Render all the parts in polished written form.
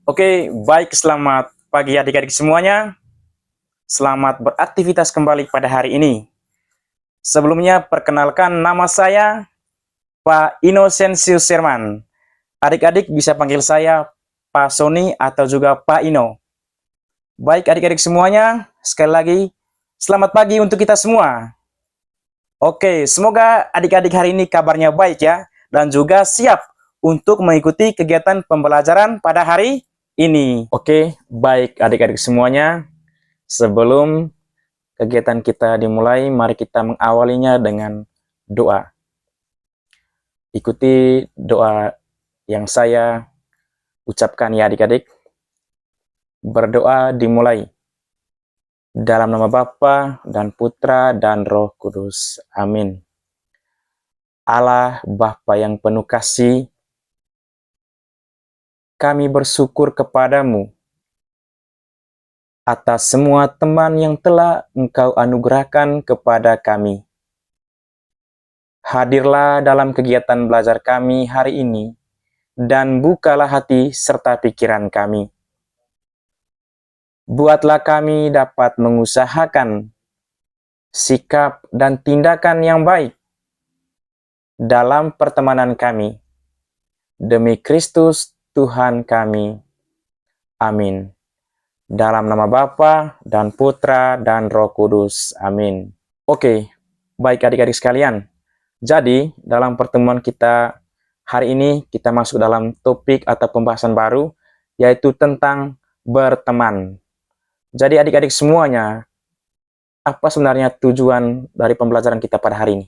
Oke, baik, selamat pagi adik-adik semuanya. Selamat beraktivitas kembali pada hari ini. Sebelumnya, perkenalkan nama saya Pak Inosensius Sherman. Adik-adik bisa panggil saya Pak Sony atau juga Pak Ino. Baik adik-adik semuanya, sekali lagi, selamat pagi untuk kita semua. Oke, semoga adik-adik hari ini kabarnya baik ya, dan juga siap untuk mengikuti kegiatan pembelajaran pada hari ini. Oke, baik adik-adik semuanya. Sebelum kegiatan kita dimulai, mari kita mengawalinya dengan doa. Ikuti doa yang saya ucapkan ya adik-adik. Berdoa dimulai. Dalam nama Bapa dan Putra dan Roh Kudus. Amin. Allah Bapa yang penuh kasih, kami bersyukur kepadamu atas semua teman yang telah Engkau anugerahkan kepada kami. Hadirlah dalam kegiatan belajar kami hari ini, dan bukalah hati serta pikiran kami. Buatlah kami dapat mengusahakan sikap dan tindakan yang baik dalam pertemanan kami. Demi Kristus Tuhan kami. Amin. Dalam nama Bapa dan Putra dan Roh Kudus. Amin. Oke, baik adik-adik sekalian. Jadi, dalam pertemuan kita hari ini, kita masuk dalam topik atau pembahasan baru, yaitu tentang berteman. Jadi adik-adik semuanya, apa sebenarnya tujuan dari pembelajaran kita pada hari ini?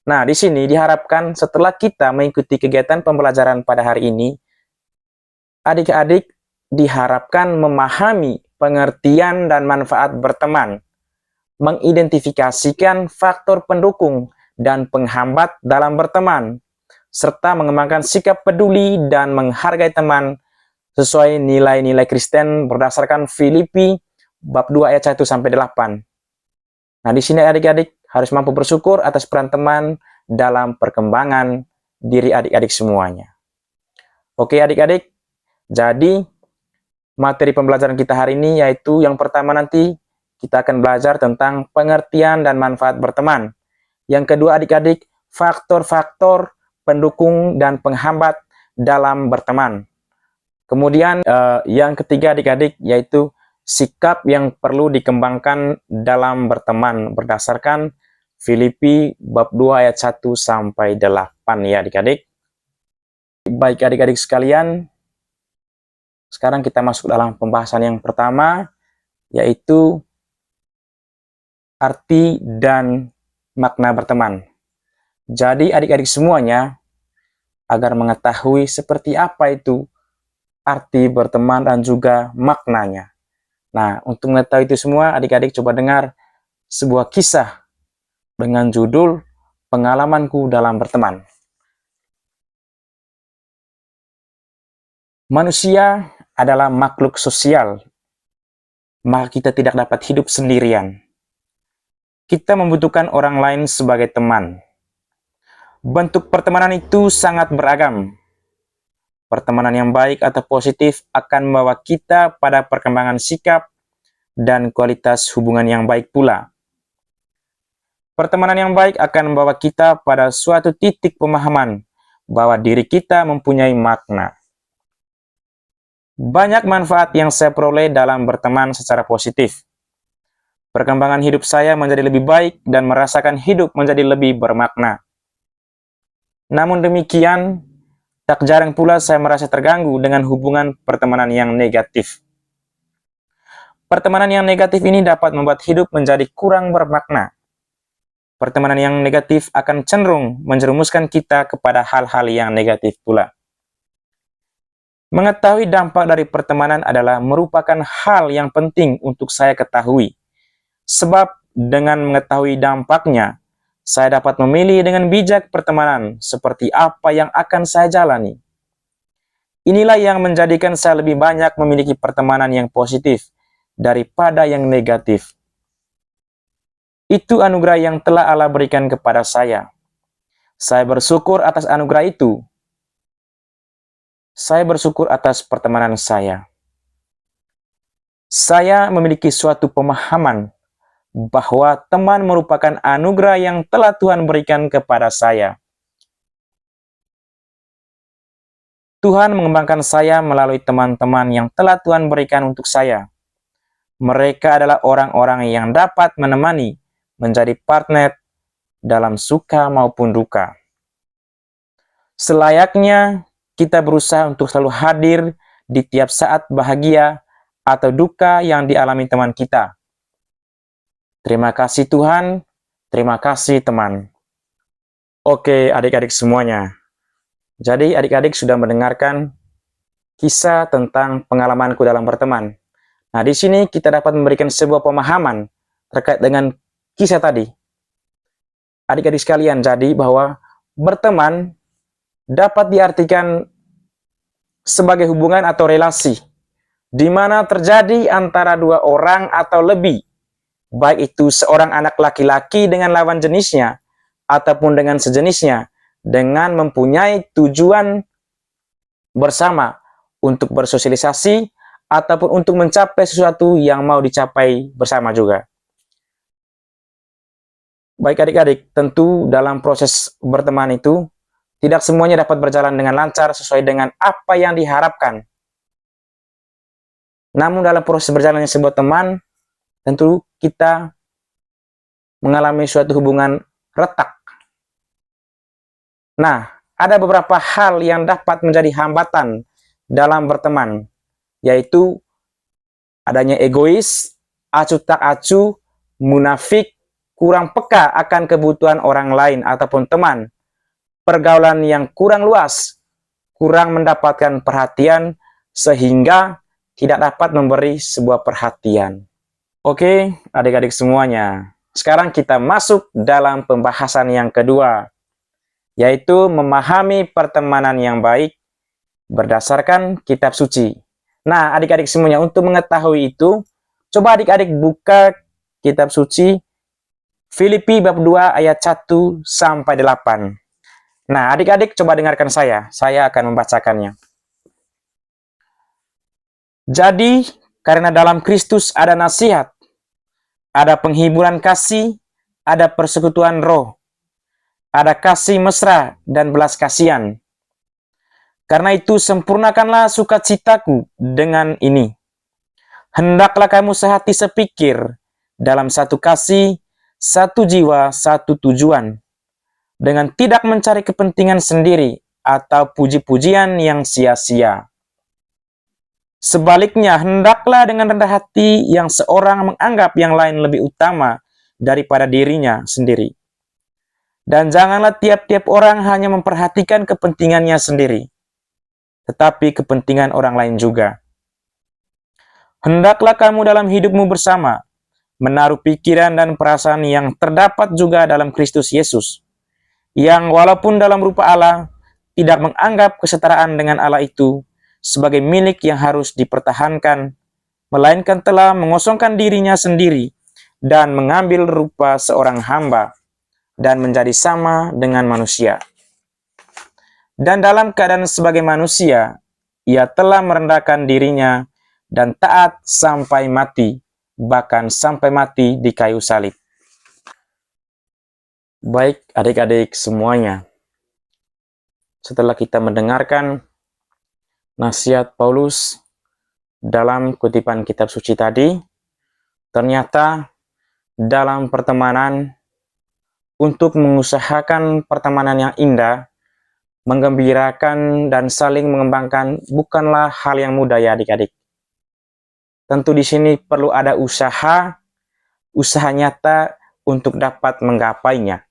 Nah, di sini diharapkan setelah kita mengikuti kegiatan pembelajaran pada hari ini, adik-adik diharapkan memahami pengertian dan manfaat berteman, mengidentifikasikan faktor pendukung dan penghambat dalam berteman, serta mengembangkan sikap peduli dan menghargai teman sesuai nilai-nilai Kristen berdasarkan Filipi bab 2 ayat 1 sampai 8. Nah, di sini adik-adik harus mampu bersyukur atas peran teman dalam perkembangan diri adik-adik semuanya. Oke adik-adik, jadi materi pembelajaran kita hari ini yaitu yang pertama nanti kita akan belajar tentang pengertian dan manfaat berteman. Yang kedua adik-adik, faktor-faktor pendukung dan penghambat dalam berteman. Kemudian yang ketiga adik-adik yaitu sikap yang perlu dikembangkan dalam berteman berdasarkan Filipi bab 2 ayat 1 sampai 8 ya adik-adik. Baik adik-adik sekalian, sekarang kita masuk dalam pembahasan yang pertama yaitu arti dan makna berteman. Jadi adik-adik semuanya agar mengetahui seperti apa itu arti berteman dan juga maknanya. Nah, untuk mengetahui itu semua, adik-adik coba dengar sebuah kisah dengan judul Pengalamanku dalam Berteman. Manusia adalah makhluk sosial, maka kita tidak dapat hidup sendirian. Kita membutuhkan orang lain sebagai teman. Bentuk pertemanan itu sangat beragam. Pertemanan yang baik atau positif akan membawa kita pada perkembangan sikap dan kualitas hubungan yang baik pula. Pertemanan yang baik akan membawa kita pada suatu titik pemahaman bahwa diri kita mempunyai makna. Banyak manfaat yang saya peroleh dalam berteman secara positif. Perkembangan hidup saya menjadi lebih baik dan merasakan hidup menjadi lebih bermakna. Namun demikian, tak jarang pula saya merasa terganggu dengan hubungan pertemanan yang negatif. Pertemanan yang negatif ini dapat membuat hidup menjadi kurang bermakna. Pertemanan yang negatif akan cenderung menjerumuskan kita kepada hal-hal yang negatif pula. Mengetahui dampak dari pertemanan adalah merupakan hal yang penting untuk saya ketahui. Sebab dengan mengetahui dampaknya, saya dapat memilih dengan bijak pertemanan seperti apa yang akan saya jalani. Inilah yang menjadikan saya lebih banyak memiliki pertemanan yang positif daripada yang negatif. Itu anugerah yang telah Allah berikan kepada saya. Saya bersyukur atas anugerah itu. Saya bersyukur atas pertemanan saya. Saya memiliki suatu pemahaman bahwa teman merupakan anugerah yang telah Tuhan berikan kepada saya. Tuhan mengembangkan saya melalui teman-teman yang telah Tuhan berikan untuk saya. Mereka adalah orang-orang yang dapat menemani, menjadi partner dalam suka maupun duka. Selayaknya kita berusaha untuk selalu hadir di tiap saat bahagia atau duka yang dialami teman kita. Terima kasih Tuhan, terima kasih teman. Oke adik-adik semuanya, jadi adik-adik sudah mendengarkan kisah tentang pengalamanku dalam berteman. Nah, di sini kita dapat memberikan sebuah pemahaman terkait dengan kisah tadi. Adik-adik sekalian, jadi bahwa berteman dapat diartikan sebagai hubungan atau relasi di mana terjadi antara dua orang atau lebih, baik itu seorang anak laki-laki dengan lawan jenisnya ataupun dengan sejenisnya, dengan mempunyai tujuan bersama untuk bersosialisasi ataupun untuk mencapai sesuatu yang mau dicapai bersama juga. Baik adik-adik, tentu dalam proses berteman itu tidak semuanya dapat berjalan dengan lancar sesuai dengan apa yang diharapkan. Namun dalam proses berjalannya sebuah teman, tentu kita mengalami suatu hubungan retak. Nah, ada beberapa hal yang dapat menjadi hambatan dalam berteman, yaitu adanya egois, acuh tak acuh, munafik, kurang peka akan kebutuhan orang lain ataupun teman, pergaulan yang kurang luas, kurang mendapatkan perhatian, sehingga tidak dapat memberi sebuah perhatian. Oke, adik-adik semuanya. Sekarang kita masuk dalam pembahasan yang kedua, yaitu memahami pertemanan yang baik berdasarkan kitab suci. Nah, adik-adik semuanya, untuk mengetahui itu, coba adik-adik buka kitab suci Filipi bab 2 ayat 1 sampai 8. Nah, adik-adik coba dengarkan saya akan membacakannya. Jadi, karena dalam Kristus ada nasihat, ada penghiburan kasih, ada persekutuan roh, ada kasih mesra dan belas kasihan. Karena itu sempurnakanlah sukacitaku dengan ini. Hendaklah kamu sehati sepikir, dalam satu kasih, satu jiwa, satu tujuan, dengan tidak mencari kepentingan sendiri atau puji-pujian yang sia-sia. Sebaliknya, hendaklah dengan rendah hati yang seorang menganggap yang lain lebih utama daripada dirinya sendiri. Dan janganlah tiap-tiap orang hanya memperhatikan kepentingannya sendiri, tetapi kepentingan orang lain juga. Hendaklah kamu dalam hidupmu bersama menaruh pikiran dan perasaan yang terdapat juga dalam Kristus Yesus, yang walaupun dalam rupa Allah, tidak menganggap kesetaraan dengan Allah itu sebagai milik yang harus dipertahankan, melainkan telah mengosongkan dirinya sendiri dan mengambil rupa seorang hamba dan menjadi sama dengan manusia. Dan dalam keadaan sebagai manusia, ia telah merendahkan dirinya dan taat sampai mati, bahkan sampai mati di kayu salib. Baik adik-adik semuanya, setelah kita mendengarkan nasihat Paulus dalam kutipan kitab suci tadi, ternyata dalam pertemanan, untuk mengusahakan pertemanan yang indah, menggembirakan dan saling mengembangkan bukanlah hal yang mudah ya adik-adik. Tentu di sini perlu ada usaha nyata untuk dapat menggapainya.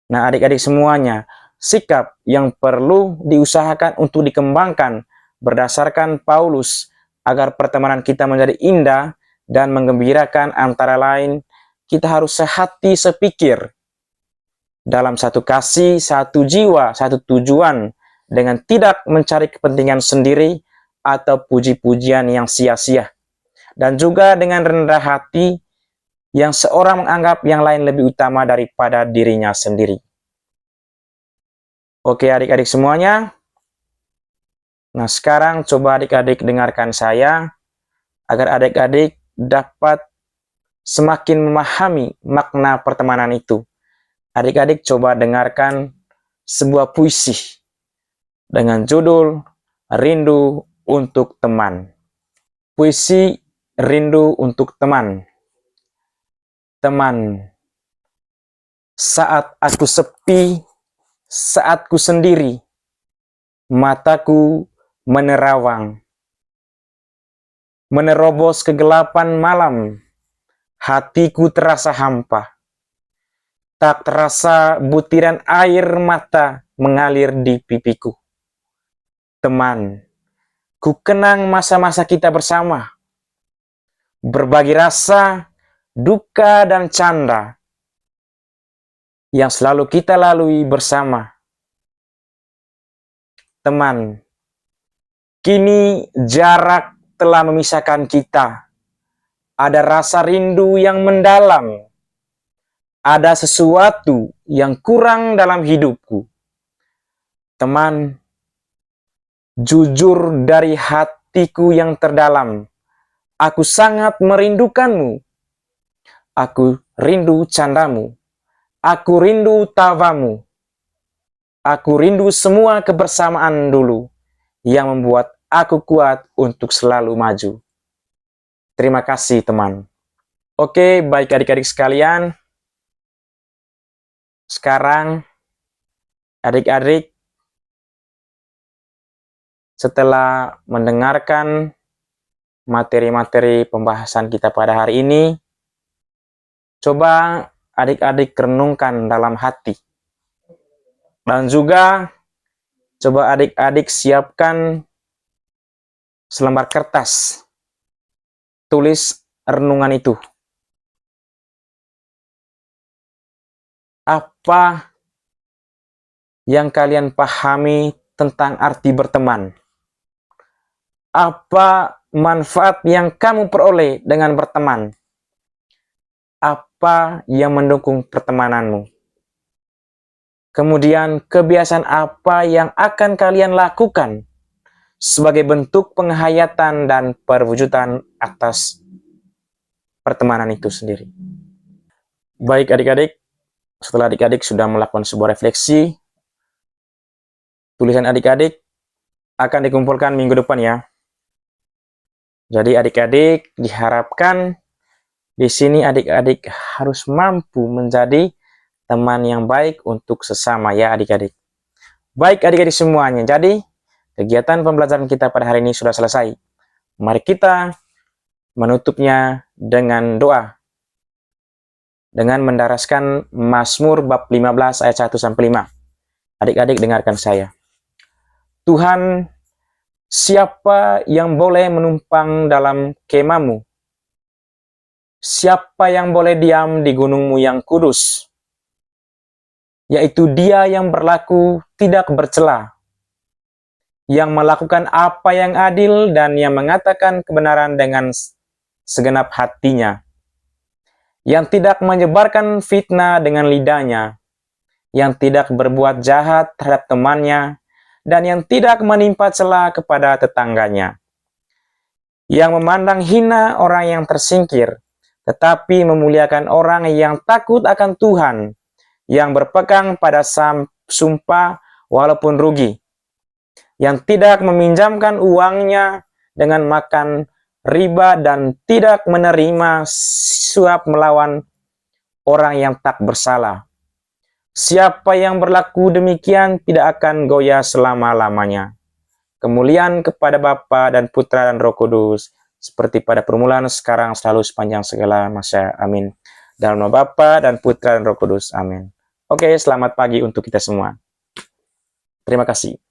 Nah adik-adik semuanya, sikap yang perlu diusahakan untuk dikembangkan berdasarkan Paulus agar pertemanan kita menjadi indah dan menggembirakan, antara lain kita harus sehati sepikir, dalam satu kasih, satu jiwa, satu tujuan, dengan tidak mencari kepentingan sendiri atau puji-pujian yang sia-sia, dan juga dengan rendah hati yang seorang menganggap yang lain lebih utama daripada dirinya sendiri. Oke adik-adik semuanya, Nah, sekarang coba adik-adik dengarkan saya, agar adik-adik dapat semakin memahami makna pertemanan itu. Adik-adik coba dengarkan sebuah puisi dengan judul Rindu untuk Teman. Puisi Rindu untuk Teman. Teman, saat aku sepi, saat ku sendiri, mataku menerawang, menerobos kegelapan malam, hatiku terasa hampa. Tak terasa butiran air mata mengalir di pipiku. Teman, ku kenang masa-masa kita bersama, berbagi rasa, duka dan canda yang selalu kita lalui bersama. Teman, kini jarak telah memisahkan kita. Ada rasa rindu yang mendalam. Ada sesuatu yang kurang dalam hidupku. Teman, jujur dari hatiku yang terdalam, aku sangat merindukanmu. Aku rindu candamu. Aku rindu tawamu. Aku rindu semua kebersamaan dulu yang membuat aku kuat untuk selalu maju. Terima kasih, teman. Oke, baik adik-adik sekalian. Sekarang, adik-adik setelah mendengarkan materi-materi pembahasan kita pada hari ini, coba adik-adik renungkan dalam hati. Dan juga coba adik-adik siapkan selembar kertas. Tulis renungan itu. Apa yang kalian pahami tentang arti berteman? Apa manfaat yang kamu peroleh dengan berteman? Apa yang mendukung pertemananmu? Kemudian, kebiasaan apa yang akan kalian lakukan sebagai bentuk penghayatan dan perwujudan atas pertemanan itu sendiri? Baik adik-adik, setelah adik-adik sudah melakukan sebuah refleksi, tulisan adik-adik akan dikumpulkan minggu depan ya. Jadi adik-adik diharapkan di sini adik-adik harus mampu menjadi teman yang baik untuk sesama ya adik-adik. Baik adik-adik semuanya, jadi kegiatan pembelajaran kita pada hari ini sudah selesai. Mari kita menutupnya dengan doa. Dengan mendaraskan Mazmur bab 15 ayat 1-5. Adik-adik dengarkan saya. Tuhan, siapa yang boleh menumpang dalam kemahmu? Siapa yang boleh diam di gunungmu yang kudus? Yaitu dia yang berlaku tidak bercela, yang melakukan apa yang adil dan yang mengatakan kebenaran dengan segenap hatinya, yang tidak menyebarkan fitnah dengan lidahnya, yang tidak berbuat jahat terhadap temannya, dan yang tidak menimpa cela kepada tetangganya, yang memandang hina orang yang tersingkir, tetapi memuliakan orang yang takut akan Tuhan, yang berpegang pada sumpah walaupun rugi, yang tidak meminjamkan uangnya dengan makan riba dan tidak menerima suap melawan orang yang tak bersalah. Siapa yang berlaku demikian tidak akan goyah selama-lamanya. Kemuliaan kepada Bapa dan Putra dan Roh Kudus, seperti pada permulaan, sekarang, selalu, sepanjang segala masa. Amin. Dalam nama Bapa dan Putra dan Roh Kudus. Amin. Oke, selamat pagi untuk kita semua. Terima kasih.